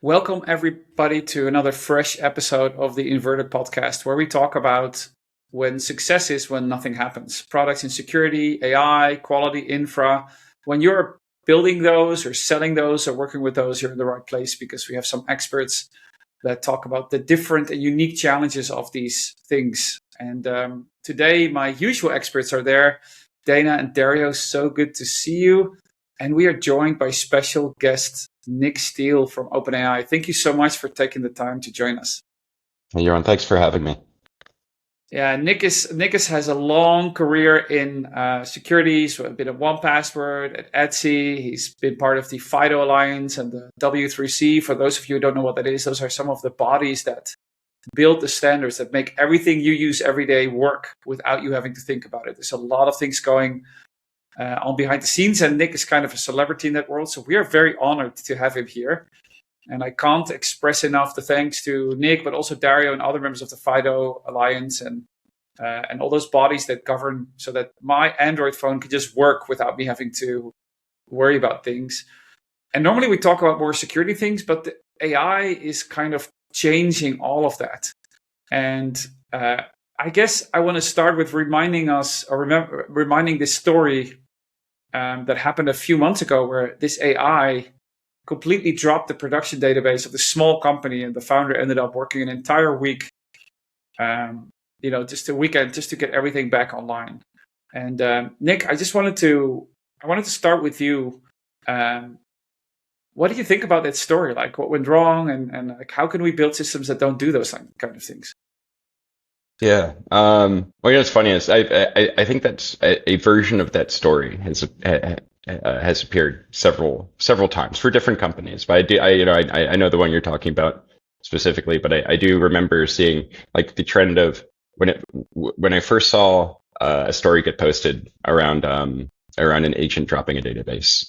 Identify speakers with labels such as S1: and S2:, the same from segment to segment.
S1: Welcome, everybody, to another fresh episode of the Inverted Podcast, where we talk about when success is when nothing happens. Products in security, AI, quality infra. When you're building those or selling those or working with those, you're in the right place because we have some experts that talk about the different and unique challenges of these things. And today, my usual experts are there, Dana and Dario. So good to see you. And we are joined by special guest Nick Steele from OpenAI. Thank you so much for taking the time to join us.
S2: Hey, Jeroen, thanks for having me.
S1: Yeah, Nick has a long career in security. So a bit of 1Password at Etsy. He's been part of the FIDO Alliance and the W3C. For those of you who don't know what that is, those are some of the bodies that build the standards that make everything you use every day work without you having to think about it. There's a lot of things going on behind the scenes, and Nick is kind of a celebrity in that world. So we are very honored to have him here. And I can't express enough the thanks to Nick, but also Dario and other members of the FIDO Alliance and all those bodies that govern so that my Android phone can just work without me having to worry about things. And normally we talk about more security things, but the AI is kind of changing all of that. And I guess I want to start with reminding this story that happened a few months ago, where this AI completely dropped the production database of the small company, and the founder ended up working an entire week, just a weekend, just to get everything back online. And Nick, I wanted to start with you. What do you think about that story? Like, what went wrong, and like, how can we build systems that don't do those kind of things?
S2: Yeah. What's funny is I think that's a version of that story has appeared several times for different companies. But I know the one you're talking about specifically. But I do remember seeing like the trend of when I first saw a story get posted around an agent dropping a database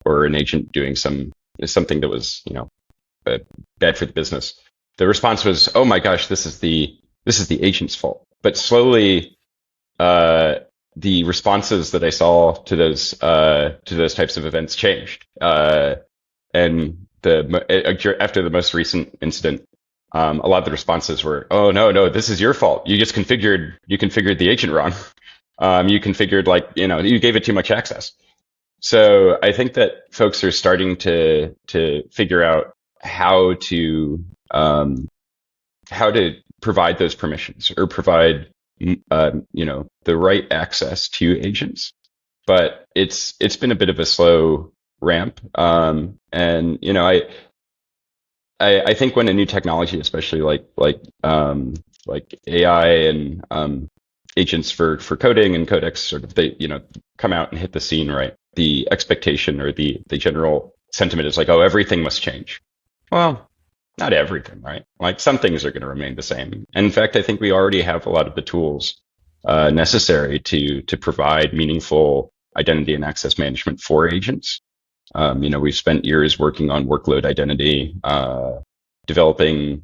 S2: or an agent doing something that was bad for the business. The response was, "Oh my gosh, this is the agent's fault." But slowly, the responses that I saw to those types of events changed. And after the most recent incident, a lot of the responses were, "Oh no, this is your fault. You configured the agent wrong. You configured you gave it too much access." So I think that folks are starting to figure out how to provide those permissions or provide the right access to agents. But it's been a bit of a slow ramp. And I think when a new technology, especially like AI and agents for coding and codecs sort of they come out and hit the scene, right? The expectation or the general sentiment is like, oh, everything must change. Well, not everything, right? Like some things are going to remain the same. And in fact, I think we already have a lot of the tools necessary to provide meaningful identity and access management for agents. We've spent years working on workload identity, developing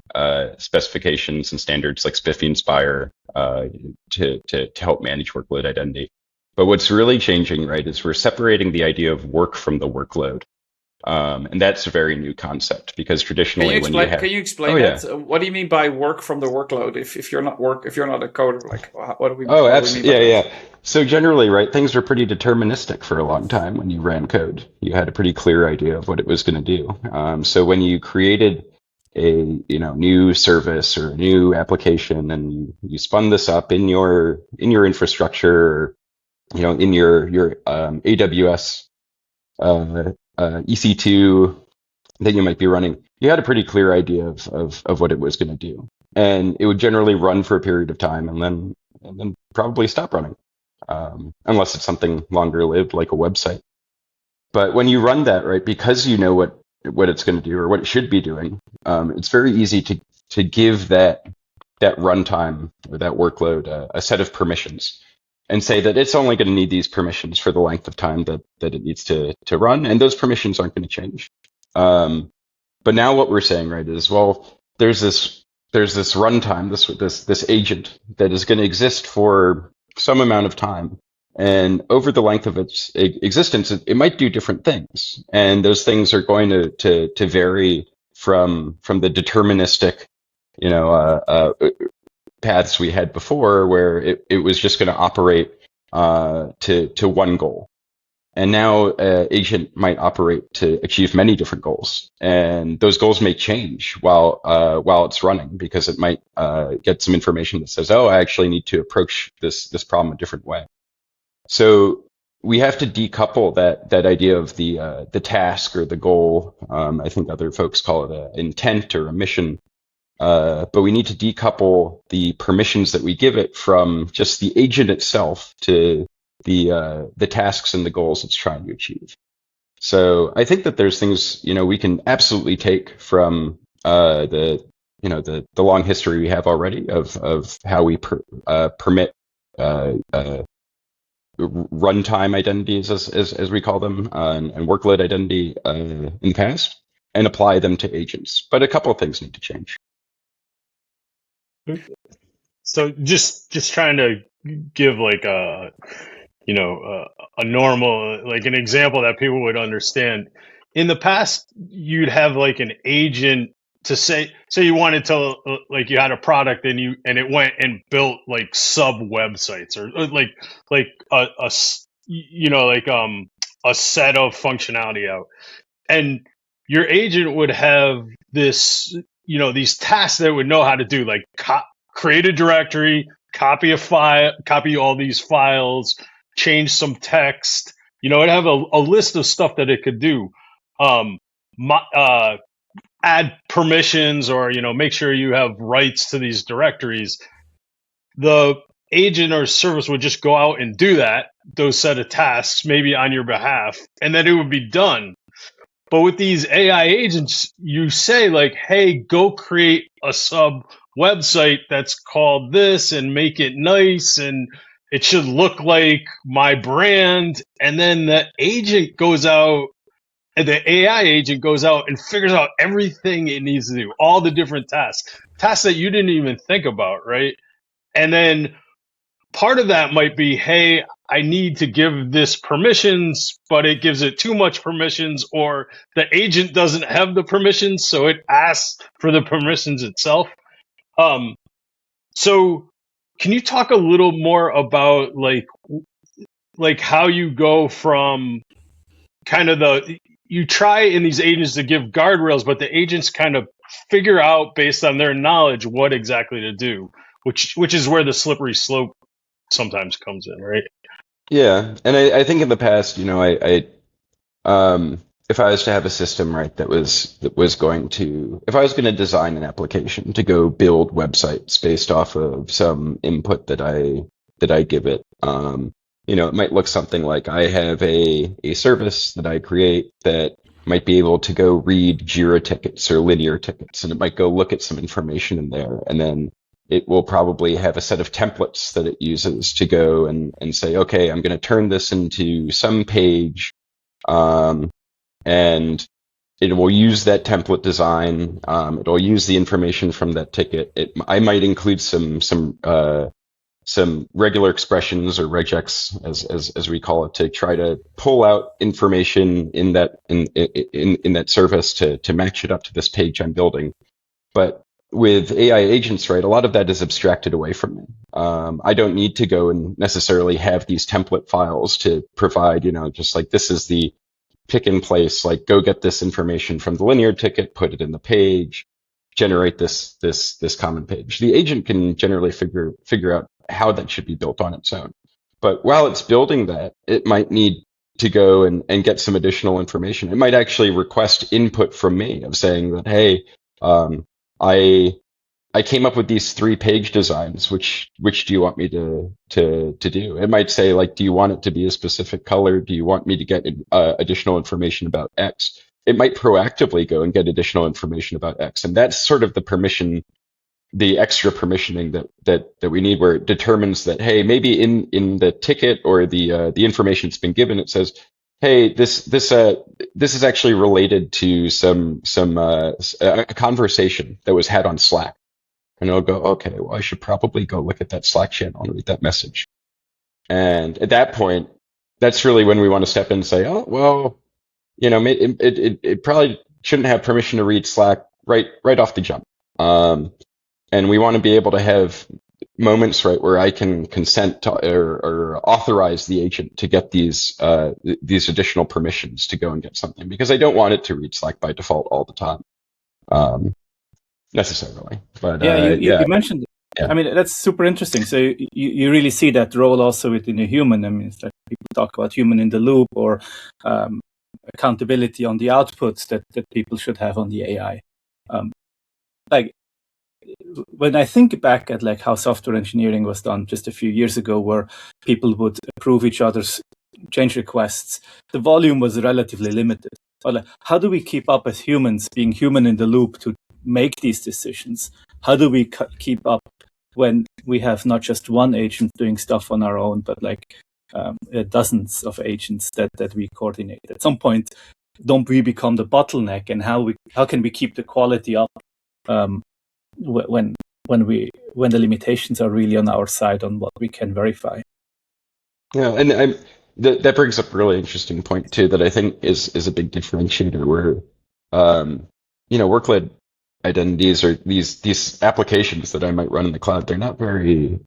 S2: specifications and standards like Spiffy and Spire to help manage workload identity. But what's really changing, right, is we're separating the idea of work from the workload. And that's a very new concept because traditionally,
S1: can you explain that? Yeah. What do you mean by work from the workload? If you're not a coder, like what do we?
S2: Oh, absolutely. Yeah. So generally, right, things were pretty deterministic for a long time. When you ran code, you had a pretty clear idea of what it was going to do. So when you created a new service or a new application, and you spun this up in your infrastructure, or, in your AWS. EC2 that you might be running, you had a pretty clear idea of what it was going to do, and it would generally run for a period of time and then probably stop running, unless it's something longer lived like a website. But when you run that, right, because you know what it's going to do or what it should be doing, it's very easy to give that runtime or that workload a set of permissions. And say that it's only going to need these permissions for the length of time that it needs to run, and those permissions aren't going to change. But now what we're saying, right, is, well, there's this runtime, this agent that is going to exist for some amount of time, and over the length of its existence, it might do different things, and those things are going to vary from the deterministic, paths we had before, where it was just going to operate to one goal. And now agent might operate to achieve many different goals, and those goals may change while it's running, because it might get some information that says, "Oh, I actually need to approach this problem a different way." So we have to decouple that idea of the task or the goal. I think other folks call it an intent or a mission. But we need to decouple the permissions that we give it from just the agent itself to the tasks and the goals it's trying to achieve. So I think that there's things we can absolutely take from the long history we have already of how we permit runtime identities, as we call them, and workload identity in the past, and apply them to agents. But a couple of things need to change.
S3: So just trying to give like a normal, like an example that people would understand. In the past, you'd have like an agent to say you wanted to, like, you had a product and it went and built like sub websites or like a set of functionality out, and your agent would have this, these tasks that it would know how to do, like create a directory, copy a file, copy all these files, change some text. It'd have a list of stuff that it could do. Add permissions, or make sure you have rights to these directories. The agent or service would just go out and do those set of tasks, maybe on your behalf, and then it would be done. But with these AI agents, you say like, hey, go create a sub website that's called this and make it nice and it should look like my brand. And then the agent goes out, and the AI agent goes out and figures out everything it needs to do, all the different tasks that you didn't even think about, right? And then part of that might be, hey, I need to give this permissions, but it gives it too much permissions, or the agent doesn't have the permissions, so it asks for the permissions itself. So can you talk a little more about like how you go from kind of you try in these agents to give guardrails, but the agents kind of figure out based on their knowledge what exactly to do, which is where the slippery slope sometimes comes in, right?
S2: Yeah, and I think in the past, if I was to have a system, right, that was going to, if I was going to design an application to go build websites based off of some input that I give it, it might look something like, I have a service that I create that might be able to go read Jira tickets or linear tickets, and it might go look at some information in there, and then it will probably have a set of templates that it uses to go and say, okay, I'm going to turn this into some page, and it will use that template design. It'll use the information from that ticket. I might include some regular expressions, or regex as we call it, to try to pull out information in that service to match it up to this page I'm building. But with AI agents, right, a lot of that is abstracted away from me. I don't need to go and necessarily have these template files to provide, just like, this is the pick and place, like, go get this information from the linear ticket, put it in the page, generate this common page. The agent can generally figure out how that should be built on its own. But while it's building that, it might need to go and get some additional information. It might actually request input from me of saying that, hey, I came up with these 3-page designs. Which do you want me to do? It might say, like, do you want it to be a specific color? Do you want me to get additional information about X? It might proactively go and get additional information about X, and that's sort of the permission, the extra permissioning that we need, where it determines that, hey, maybe in the ticket or the information that's been given, it says, hey, this is actually related to a conversation that was had on Slack. And it'll go, okay, well, I should probably go look at that Slack channel and read that message. And at that point, that's really when we want to step in and say, oh, well, it probably shouldn't have permission to read Slack right off the jump. And we want to be able to have moments, right, where I can consent to, or authorize the agent to get these additional permissions to go and get something, because I don't want it to read Slack by default all the time, necessarily. But
S4: yeah, you mentioned.
S2: Yeah.
S4: I mean, that's super interesting. So you really see that role also within a human. I mean, it's like people talk about human in the loop, or accountability on the outputs that people should have on the AI. Like, when I think back at like how software engineering was done just a few years ago, where people would approve each other's change requests, the volume was relatively limited. But like, how do we keep up as humans, being human in the loop, to make these decisions? How do we keep up when we have not just one agent doing stuff on our own, but like dozens of agents that we coordinate? At some point, don't we become the bottleneck? And how can we keep the quality up when the limitations are really on our side on what we can verify?
S2: Yeah, and that brings up a really interesting point too, that I think is a big differentiator, where workload identities, or these applications that I might run in the cloud, they're not very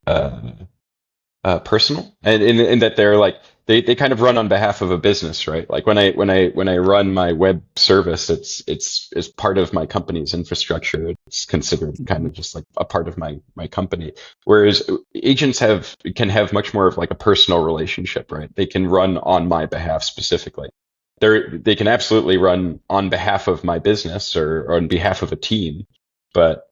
S2: personal, and in that they're like they kind of run on behalf of a business, right? Like when I run my web service, it's part of my company's infrastructure. It's considered kind of just like a part of my company. Whereas agents can have much more of like a personal relationship, right? They can run on my behalf specifically. They can absolutely run on behalf of my business or on behalf of a team, but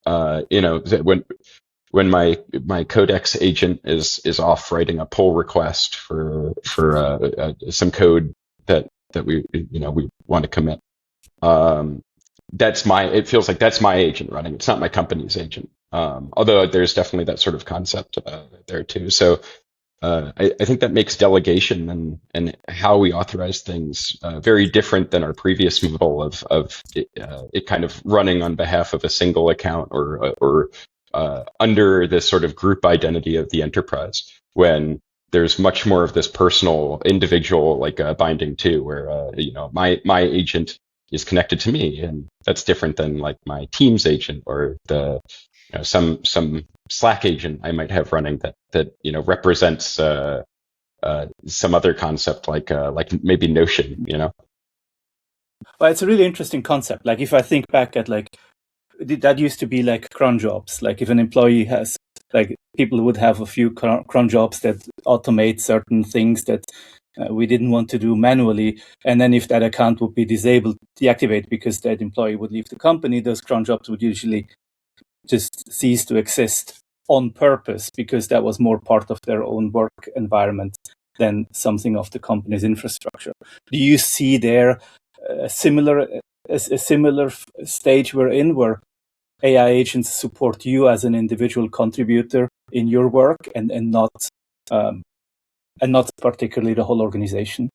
S2: when my Codex agent is off writing a pull request for some code that we want to commit, it feels like that's my agent running. It's not my company's agent. Although there's definitely that sort of concept there too. So I think that makes delegation and how we authorize things very different than our previous model of it kind of running on behalf of a single account or under this sort of group identity of the enterprise, when there's much more of this personal, individual binding too, where my agent is connected to me, and that's different than like my team's agent or some Slack agent I might have running that represents some other concept like maybe Notion.
S4: Well, it's a really interesting concept. Like, if I think back at that used to be like cron jobs. Like, if an employee has, like, people would have a few cron jobs that automate certain things that we didn't want to do manually. And then if that account would be deactivate because that employee would leave the company, those cron jobs would usually just cease to exist on purpose, because that was more part of their own work environment than something of the company's infrastructure. Do you see there a similar stage we're in, where AI agents support you as an individual contributor in your work, and not particularly the whole organization?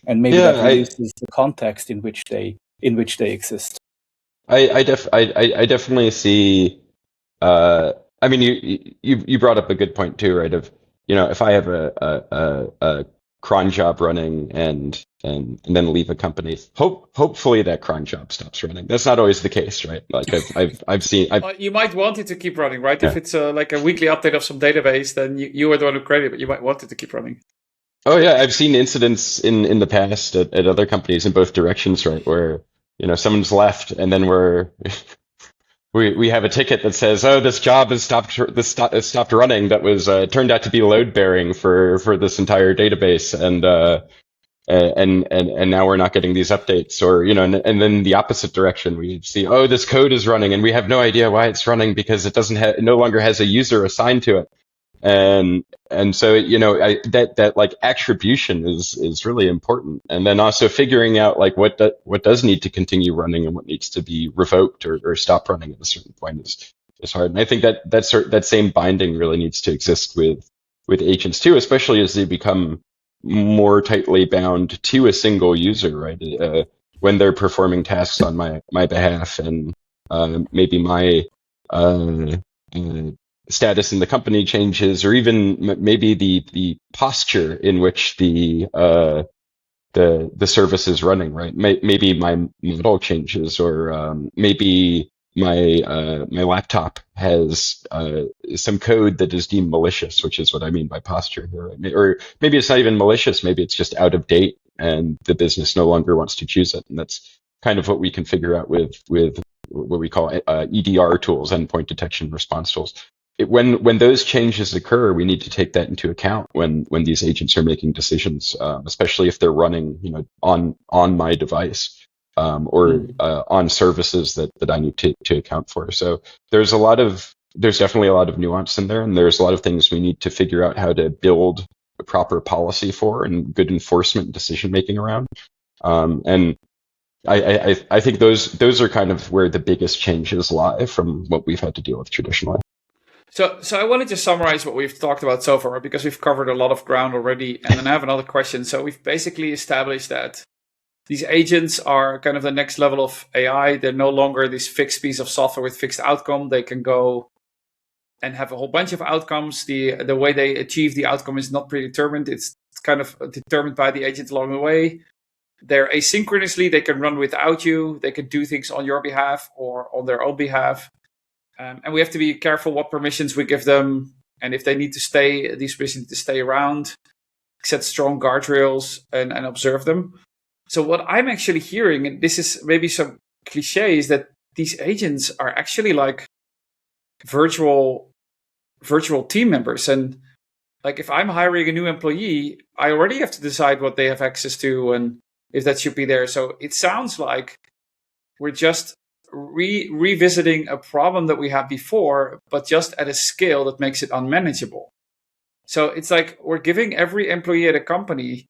S4: And maybe that releases the context in which they exist.
S2: I definitely see. I mean, you brought up a good point too, right? Of if I have a cron job running and then leave a company, hopefully that cron job stops running. That's not always the case, right? Like I've seen.
S1: You might want it to keep running, right? Yeah. If it's like a weekly update of some database, then you are the one who created it, but you might want it to keep running.
S2: Oh yeah, I've seen incidents in the past at other companies in both directions, right? Where someone's left, and then we have a ticket that says, "Oh, this job has stopped running. That was turned out to be load bearing for this entire database, and now we're not getting these updates." Or and then the opposite direction, we see, "Oh, this code is running, and we have no idea why it's running because it no longer has a user assigned to it." And so that like attribution is really important, and then also figuring out like what does need to continue running and what needs to be revoked or stop running at a certain point is hard. And I think that same binding really needs to exist with agents too, especially as they become more tightly bound to a single user, right? When they're performing tasks on my behalf, and maybe my status in the company changes, or even maybe the posture in which the the service is running, right? Maybe my model changes, or maybe my laptop has some code that is deemed malicious, which is what I mean by posture here. Right? Or maybe it's not even malicious. Maybe it's just out of date, and the business no longer wants to choose it. And that's kind of what we can figure out with what we call EDR tools, endpoint detection response tools. When those changes occur, we need to take that into account when these agents are making decisions, especially if they're running, on my device, or on services that I need to account for. So there's definitely a lot of nuance in there, and there's a lot of things we need to figure out how to build a proper policy for and good enforcement decision making around. And I think those are kind of where the biggest changes lie from what we've had to deal with traditionally.
S1: So I wanted to summarize what we've talked about so far, because we've covered a lot of ground already. And then I have another question. So we've basically established that these agents are kind of the next level of AI. They're no longer this fixed piece of software with fixed outcome. They can go and have a whole bunch of outcomes. The way they achieve the outcome is not predetermined. It's kind of determined by the agent along the way. They're asynchronously. They can run without you. They can do things on your behalf or on their own behalf. And we have to be careful what permissions we give them, and if they need to stay, these permissions need to stay around, set strong guardrails, and observe them. So what I'm actually hearing, and this is maybe some cliche, is that these agents are actually like virtual team members. And like if I'm hiring a new employee, I already have to decide what they have access to and if that should be there. So it sounds like we're just revisiting a problem that we had before, but just at a scale that makes it unmanageable. So it's like we're giving every employee at a company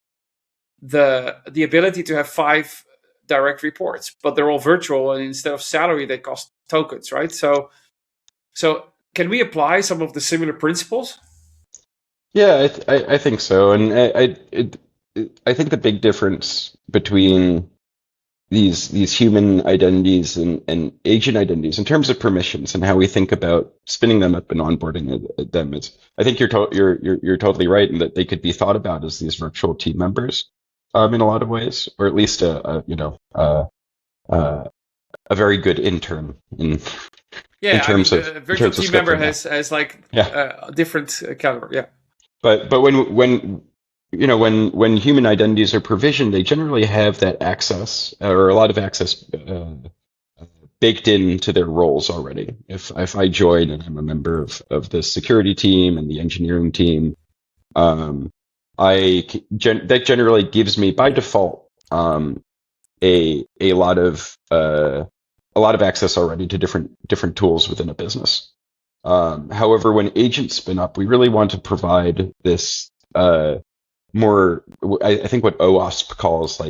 S1: the ability to have 5 direct reports, but they're all virtual, and instead of salary, they cost tokens, right? So can we apply some of the similar principles?
S2: Yeah, I think so, and I think the big difference between these human identities and agent identities in terms of permissions and how we think about spinning them up and onboarding them is, I think you're totally right in that they could be thought about as these virtual team members, in a lot of ways, or at least a very good intern in terms of
S1: a virtual team member has like a different caliber. Yeah.
S2: But when human identities are provisioned, they generally have that access, or a lot of access, baked into their roles already. If I join and I'm a member of the security team and the engineering team, that generally gives me by default a lot of access already to different tools within a business. However, when agents spin up, we really want to provide this more, I think what OAuth calls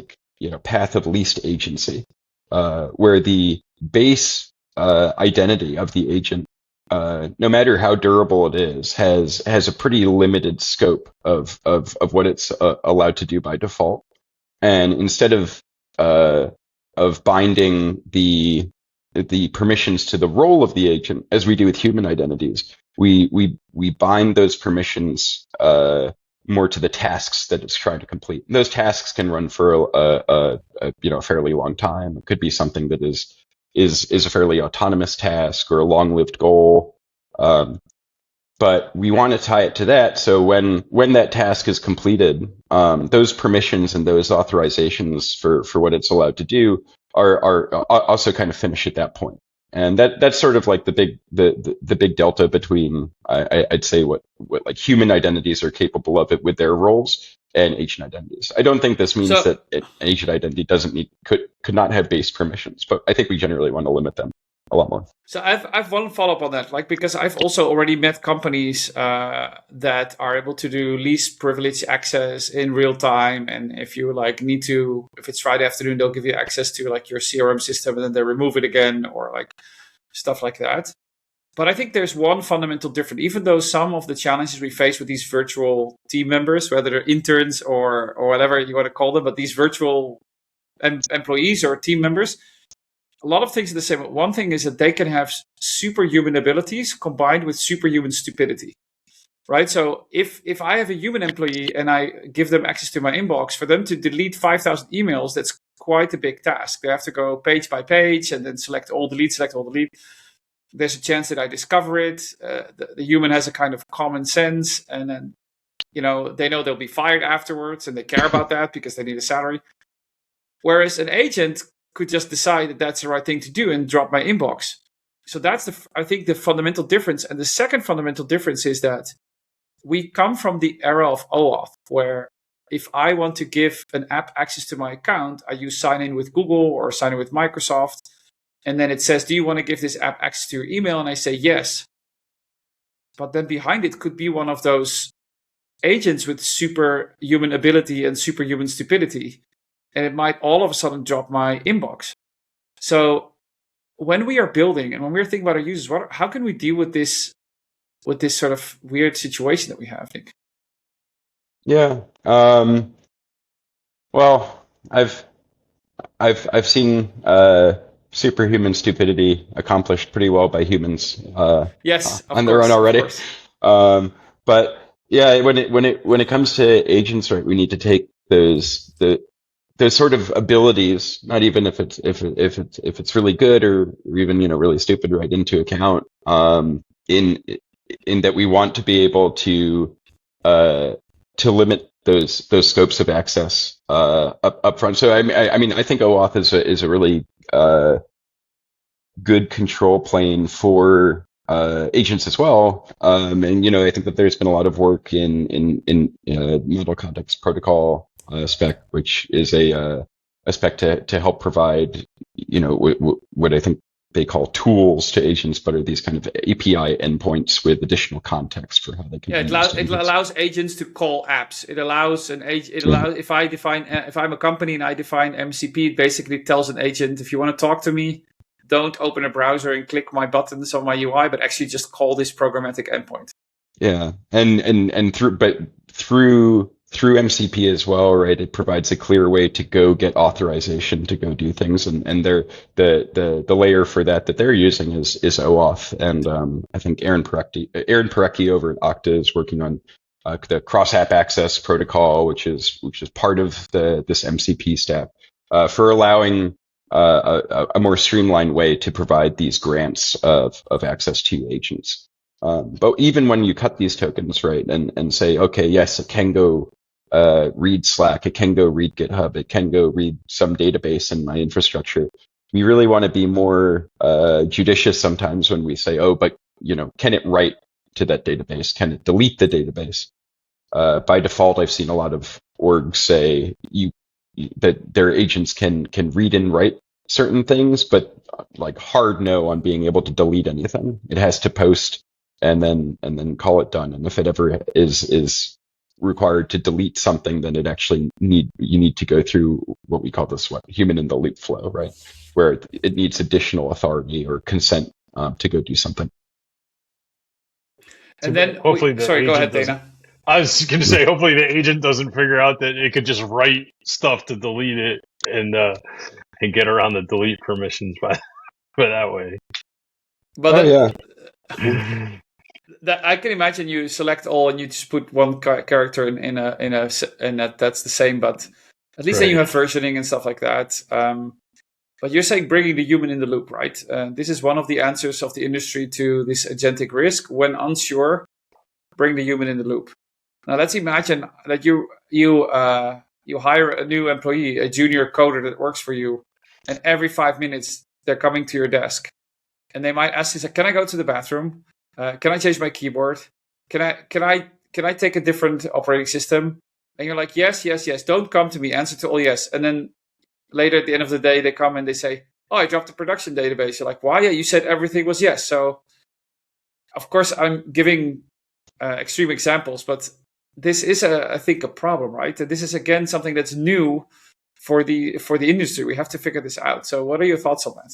S2: path of least agency, where the base identity of the agent, no matter how durable it is, has a pretty limited scope of what it's allowed to do by default. And instead of binding the permissions to the role of the agent, as we do with human identities, we bind those permissions more to the tasks that it's trying to complete. And those tasks can run for a fairly long time. It could be something that is a fairly autonomous task or a long-lived goal. But we want to tie it to that. So when that task is completed, those permissions and those authorizations for what it's allowed to do are also kind of finish at that point. And that's sort of like the big delta between I'd say what like human identities are capable of it with their roles and agent identities. I don't think this means that an agent identity could not have base permissions, but I think we generally want to limit them a lot more.
S1: So I've one follow up on that, because I've also already met companies that are able to do least privileged access in real time, and if you need to, if it's Friday afternoon, they'll give you access to your CRM system, and then they remove it again, or stuff like that. But I think there's one fundamental difference. Even though some of the challenges we face with these virtual team members, whether they're interns or whatever you want to call them, but these virtual employees or team members, a lot of things are the same. One thing is that they can have superhuman abilities combined with superhuman stupidity. right? So if I have a human employee and I give them access to my inbox, for them to delete 5,000 emails, that's quite a big task. They have to go page by page and then select all delete. There's a chance that I discover it. The human has a kind of common sense, and then they know they'll be fired afterwards, and they care about that because they need a salary. Whereas an agent could just decide that that's the right thing to do and drop my inbox. So that's I think the fundamental difference. And the second fundamental difference is that we come from the era of OAuth, where if I want to give an app access to my account, I use sign in with Google or sign in with Microsoft. And then it says, do you want to give this app access to your email? And I say yes. But then behind it could be one of those agents with superhuman ability and superhuman stupidity. And it might all of a sudden drop my inbox. So when we are building and when we're thinking about our users, how can we deal with this sort of weird situation that we have, Nick?
S2: Yeah. Well, I've seen superhuman stupidity accomplished pretty well by humans.
S1: Yes,
S2: on their own already. But yeah, when it comes to agents, right, we need to take those sort of abilities, not even if it's really good or even really stupid, right, into account. In that we want to be able to limit those scopes of access up front. So I mean I think OAuth is a really good control plane for agents as well. And I think that there's been a lot of work in model context protocol spec, which is a spec to help provide what I think they call tools to agents, but are these kind of API endpoints with additional context for how they can.
S1: Yeah, it allows agents to call apps. It allows if I'm a company and I define MCP, it basically tells an agent, if you want to talk to me, don't open a browser and click my buttons on my UI, but actually just call this programmatic endpoint. Yeah,
S2: and through MCP as well, right? It provides a clear way to go get authorization to go do things, and the layer for that they're using is OAuth, and I think Aaron Parecki over at Okta is working on the cross app access protocol, which is part of this MCP stack for allowing a more streamlined way to provide these grants of access to agents. But even when you cut these tokens, right, and say, okay, yes, it can go read Slack, it can go read GitHub, it can go read some database in my infrastructure. We really want to be more judicious sometimes when we say, oh, but can it write to that database? Can it delete the database? By default, I've seen a lot of orgs say that their agents can read and write certain things, but like hard no on being able to delete anything. It has to post and then call it done. And if it ever is required to delete something, then it actually you need to go through what we call this human in the loop flow, right? Where it needs additional authority or consent to go do something.
S1: And then
S3: hopefully,
S1: go ahead, Dana.
S3: I was going to say, hopefully the agent doesn't figure out that it could just write stuff to delete it and get around the delete permissions by that way.
S1: But I can imagine you select all and you just put one character in that's the same, but at least then you have versioning and stuff like that. But you're saying bringing the human in the loop, right? This is one of the answers of the industry to this agentic risk. When unsure, bring the human in the loop. Now let's imagine that you hire a new employee, a junior coder that works for you, and every 5 minutes they're coming to your desk, and they might ask you, "Can I go to the bathroom? Can I change my keyboard? Can I take a different operating system?" And you're like, yes. Don't come to me. Answer to all yes. And then later at the end of the day, they come and they say, "Oh, I dropped the production database." You're like, "Why? Yeah, you said everything was yes." So, of course, I'm giving extreme examples, but this is I think a problem, right? This is again something that's new for the industry. We have to figure this out. So, what are your thoughts on that?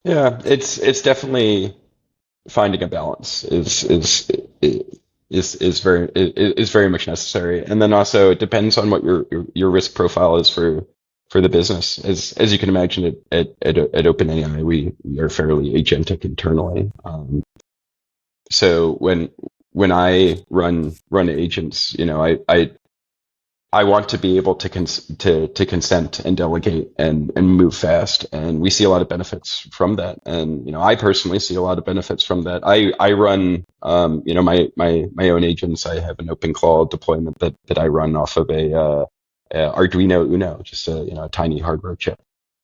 S2: Yeah, it's definitely finding a balance is very much necessary, and then also it depends on what your risk profile is for the business. As you can imagine, at OpenAI, we are fairly agentic internally. So when when I run agents, I want to be able to to consent and delegate and move fast, and we see a lot of benefits from that. And I personally see a lot of benefits from that. I run my own agents. I have an OpenClaw deployment that I run off of a Arduino Uno, just a tiny hardware chip.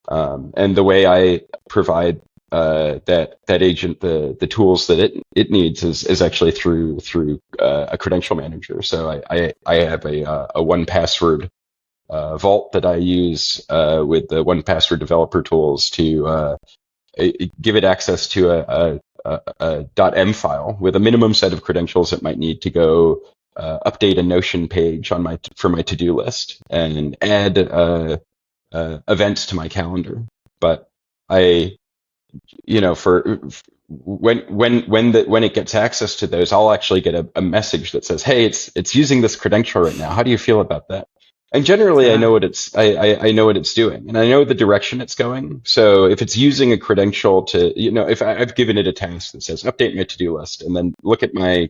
S2: And the way I provide that agent the tools that it needs is actually through a credential manager. So I have a 1Password vault that I use with the 1Password developer tools to give it access to a .m file with a minimum set of credentials it might need to go update a Notion page for my to-do list and add events to my calendar. But for when it gets access to those, I'll actually get a message that says, "Hey, it's using this credential right now. How do you feel about that?" And generally, I know what I know what it's doing, and I know the direction it's going. So if it's using a credential to, if I've given it a task that says update my to-do list, and then look at my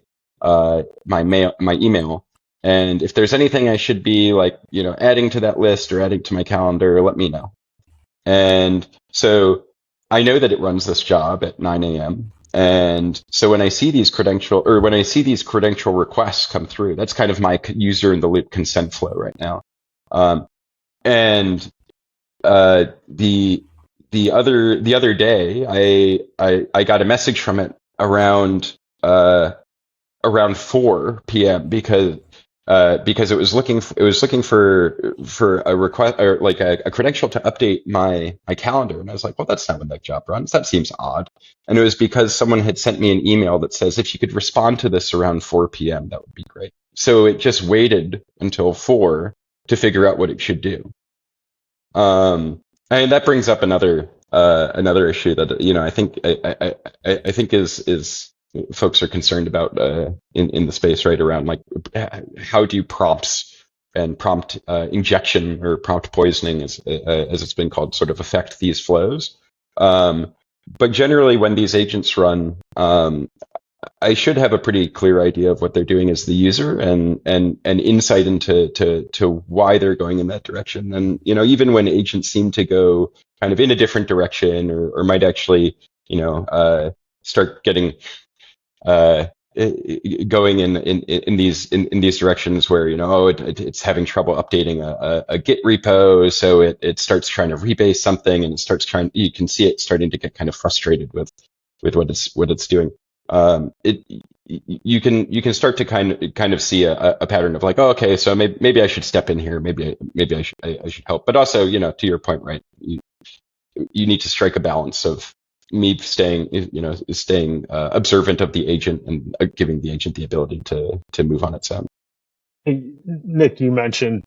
S2: my email, and if there's anything I should be adding to that list or adding to my calendar, let me know. And so I know that it runs this job at 9 a.m. And so when I see these credential requests come through, that's kind of my user in the loop consent flow right now. And the other day, I got a message from it around 4 p.m. because it was looking for a request or a credential to update my calendar, and I was like, well, that's not when that job runs. That seems odd. And it was because someone had sent me an email that says if you could respond to this around 4 p.m., that would be great. So it just waited until 4 to figure out what it should do. And that brings up another issue that I think is folks are concerned about in the space, right, around how do prompts and prompt injection or prompt poisoning, as it's been called, sort of affect these flows. But generally, when these agents run, I should have a pretty clear idea of what they're doing as the user and insight into why they're going in that direction. And even when agents seem to go kind of in a different direction or might actually start getting going in these directions where it's having trouble updating a Git repo, so it starts trying to rebase something, and you can see it starting to get kind of frustrated with what it's doing. You can start to kind of see a pattern of okay, so maybe I should step in here, maybe I should help, but also to your point, right, you need to strike a balance of me staying observant of the agent and giving the agent the ability to move on its own.
S3: Hey, Nick, you mentioned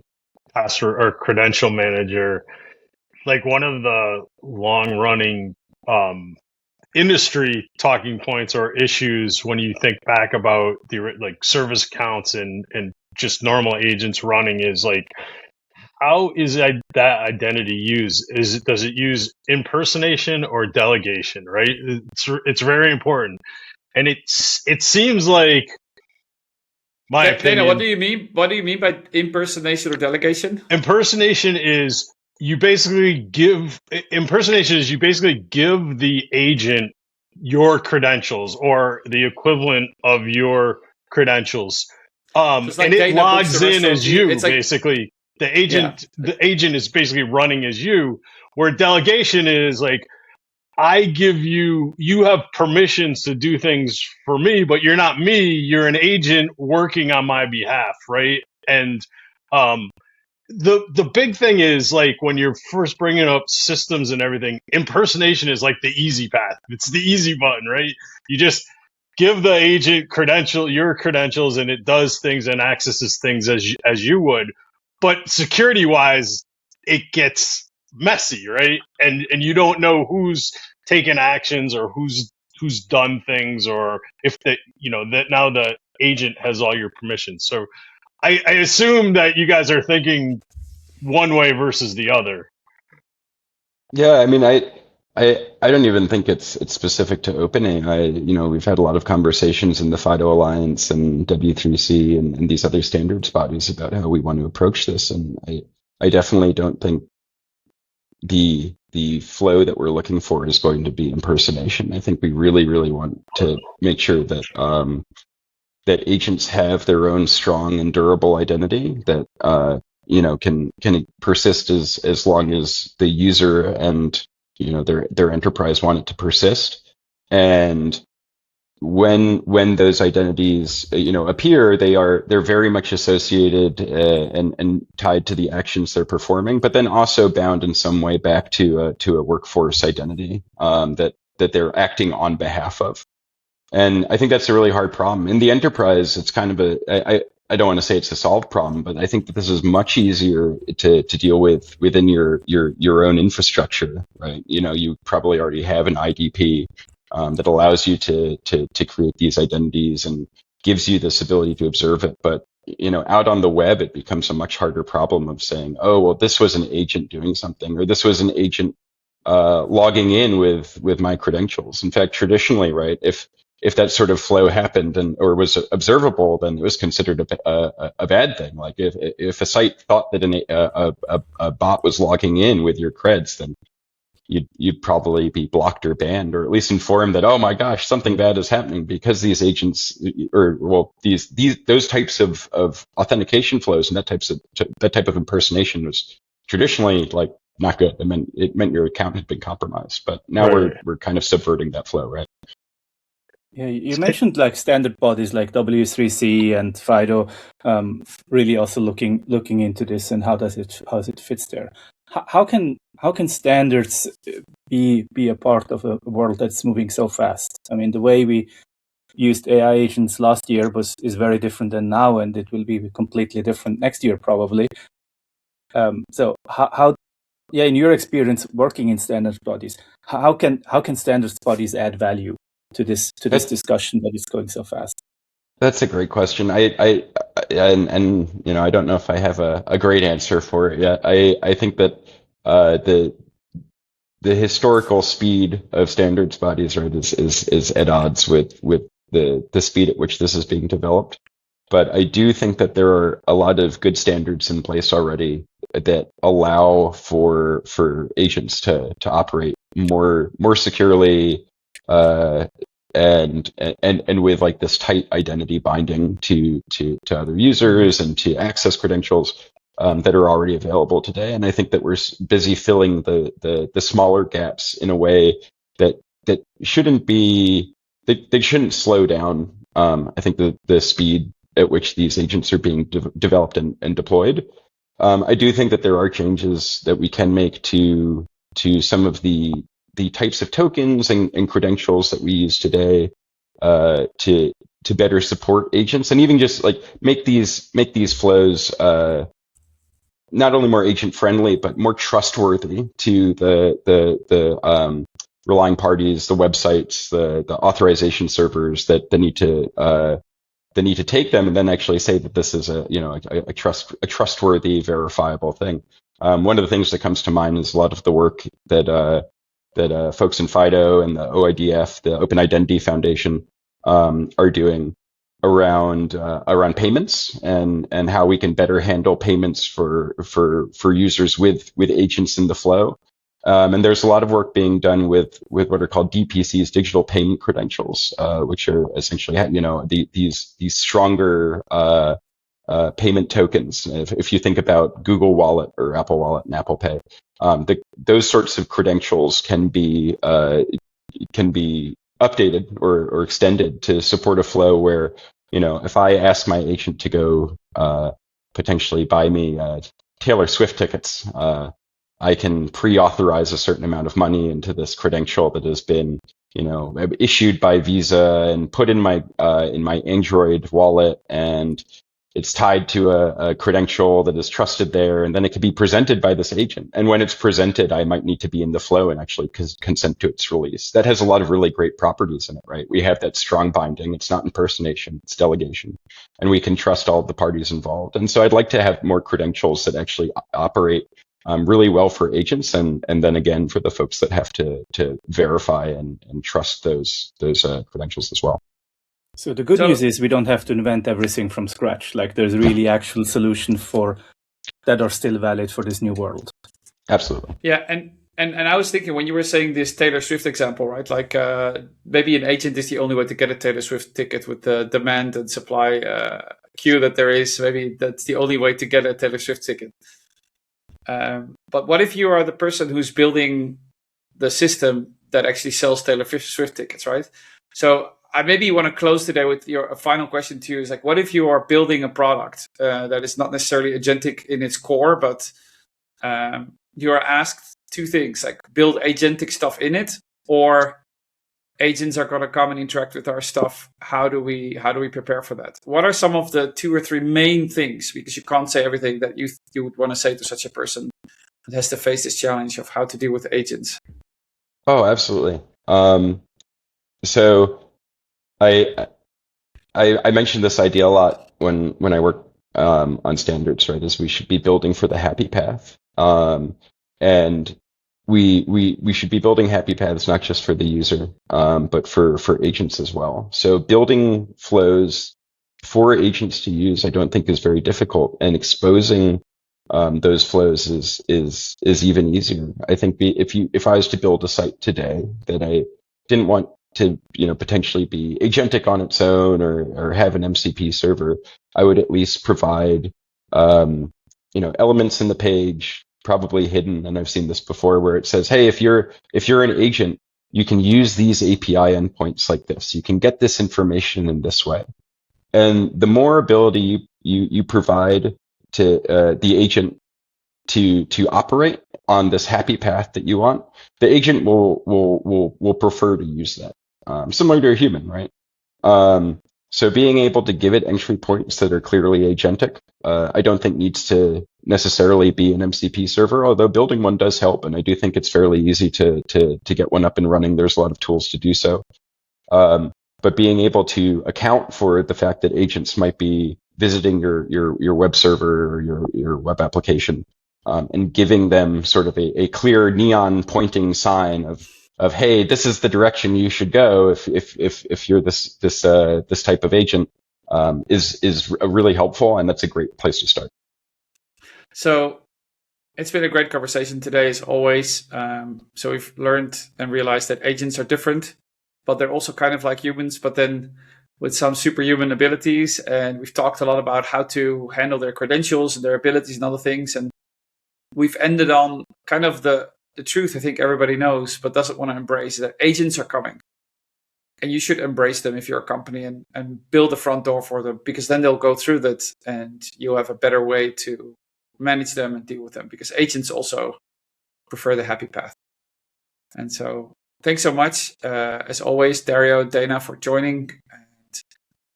S3: password or credential manager. One of the long-running industry talking points or issues when you think back about the service accounts and just normal agents running is how is that identity used? Does it use impersonation or delegation? Right, it's very important, and it seems like my opinion.
S1: Dana, what do you mean? What do you mean by impersonation or delegation?
S3: Impersonation is you basically give the agent your credentials or the equivalent of your credentials, and it logs in as you. Basically, the agent is basically running as you. Where delegation is I give you have permissions to do things for me, but you're not me. You're an agent working on my behalf, right? And the big thing is when you're first bringing up systems and everything, impersonation is the easy path. It's the easy button, right? You just give the agent your credentials, and it does things and accesses things as you would. But security wise, it gets messy, right? And you don't know who's taken actions or who's done things, or if that now the agent has all your permissions. So I assume that you guys are thinking one way versus the other.
S2: Yeah, I mean, I don't even think it's specific to OpenAI. We've had a lot of conversations in the FIDO Alliance and W3C and these other standards bodies about how we want to approach this. And I definitely don't think the flow that we're looking for is going to be impersonation. I think we really, really want to make sure that that agents have their own strong and durable identity that can persist as long as the user and their enterprise want it to persist. And when those identities appear, they're very much associated and tied to the actions they're performing, but then also bound in some way back to a workforce identity that they're acting on behalf of. And I think that's a really hard problem. In the enterprise, it's kind of I don't want to say it's a solved problem, but I think that this is much easier to deal with within your own infrastructure, right? You probably already have an IDP that allows you to create these identities and gives you this ability to observe it. But out on the web, it becomes a much harder problem of saying, oh, well, this was an agent doing something, or this was an agent logging in with my credentials. In fact, traditionally, right, if that sort of flow happened or was observable, then it was considered a bad thing. Like if a site thought that a bot was logging in with your creds, then you'd probably be blocked or banned, or at least informed that, oh my gosh, something bad is happening because these agents, those types of authentication flows and that type of impersonation was traditionally like not good. It meant your account had been compromised. But now we're kind of subverting that flow, right?
S4: Yeah, you mentioned like standard bodies like W3C and FIDO, really also looking into this and how it fits there. How can standards be a part of a world that's moving so fast? I mean, the way we used AI agents last year is very different than now, and it will be completely different next year probably. So how in your experience working in standards bodies, how can standards bodies add value to this discussion that is going so fast?
S2: That's a great question. I don't know if I have a great answer for it yet. I think that the historical speed of standards bodies, right, is at odds with the speed at which this is being developed. But I do think that there are a lot of good standards in place already that allow for agents to operate more securely, and with like this tight identity binding to other users and to access credentials that are already available today. And I think that we're busy filling the smaller gaps in a way that shouldn't be, they shouldn't slow down. I think the speed at which these agents are being developed and deployed. I do think that there are changes that we can make to some of the types of tokens and credentials that we use today to better support agents, and even just like make these flows not only more agent friendly but more trustworthy to the relying parties, the websites, the authorization servers that need to take them and then actually say that this is a trustworthy, verifiable thing. One of the things that comes to mind is a lot of the work that folks in FIDO and the OIDF, the Open Identity Foundation, are doing around payments and how we can better handle payments for users with agents in the flow. And there's a lot of work being done with what are called DPCs, digital payment credentials, which are essentially these stronger payment tokens. If you think about Google Wallet or Apple Wallet and Apple Pay, those sorts of credentials can be updated or extended to support a flow where, if I ask my agent to go potentially buy me Taylor Swift tickets, I can pre-authorize a certain amount of money into this credential that has been, issued by Visa and put in my Android wallet, and it's tied to a credential that is trusted there, and then it can be presented by this agent. And when it's presented, I might need to be in the flow and actually consent to its release. That has a lot of really great properties in it, right? We have that strong binding. It's not impersonation, it's delegation. And we can trust all of the parties involved. And so I'd like to have more credentials that actually operate really well for agents, and then again for the folks that have to verify and trust those credentials as well.
S4: So the good news is we don't have to invent everything from scratch. Like there's really actual solution that are still valid for this new world.
S2: Absolutely.
S1: Yeah, and I was thinking when you were saying this Taylor Swift example, right? Like maybe an agent is the only way to get a Taylor Swift ticket with the demand and supply queue that there is. Maybe that's the only way to get a Taylor Swift ticket. But what if you are the person who's building the system that actually sells Taylor Swift tickets, right? So I maybe want to close today with a final question to you is like, what if you are building a product that is not necessarily agentic in its core, but you are asked two things, like build agentic stuff in it, or agents are going to come and interact with our stuff. How do we prepare for that? What are some of the 2 or 3 main things? Because you can't say everything that you would want to say to such a person that has to face this challenge of how to deal with agents.
S2: Oh, absolutely. So I mentioned this idea a lot when I work on standards, right? Is we should be building for the happy path, and we should be building happy paths not just for the user, but for agents as well. So building flows for agents to use, I don't think is very difficult, and exposing those flows is even easier. I think if I was to build a site today that I didn't want to potentially be agentic on its own or have an MCP server, I would at least provide elements in the page, probably hidden, and I've seen this before, where it says, hey, if you're an agent, you can use these API endpoints like this. You can get this information in this way. And the more ability you provide to the agent to operate on this happy path that you want, the agent will prefer to use that. Similar to a human, right? So being able to give it entry points that are clearly agentic, I don't think needs to necessarily be an MCP server, although building one does help, and I do think it's fairly easy to get one up and running. There's a lot of tools to do so. But being able to account for the fact that agents might be visiting your web server or your web application, and giving them sort of a clear neon pointing sign of hey, this is the direction you should go if you're this type of agent, is really helpful, and that's a great place to start.
S1: So it's been a great conversation today, as always. So we've learned and realized that agents are different, but they're also kind of like humans, but then with some superhuman abilities. And we've talked a lot about how to handle their credentials and their abilities and other things. And we've ended on kind of the truth I think everybody knows, but doesn't want to embrace, that agents are coming. And you should embrace them if you're a company and build a front door for them, because then they'll go through that and you'll have a better way to manage them and deal with them, because agents also prefer the happy path. And so thanks so much, as always, Dario, Dana, for joining. And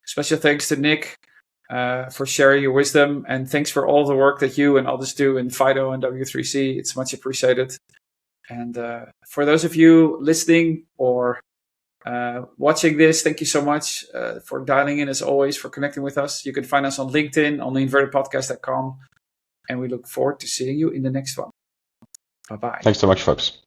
S1: special thanks to Nick for sharing your wisdom. And thanks for all the work that you and others do in FIDO and W3C. It's much appreciated. And for those of you listening or watching this, thank you so much for dialing in, as always, for connecting with us. You can find us on LinkedIn, on theinvertedpodcast.com. And we look forward to seeing you in the next one. Bye-bye.
S2: Thanks so much, folks.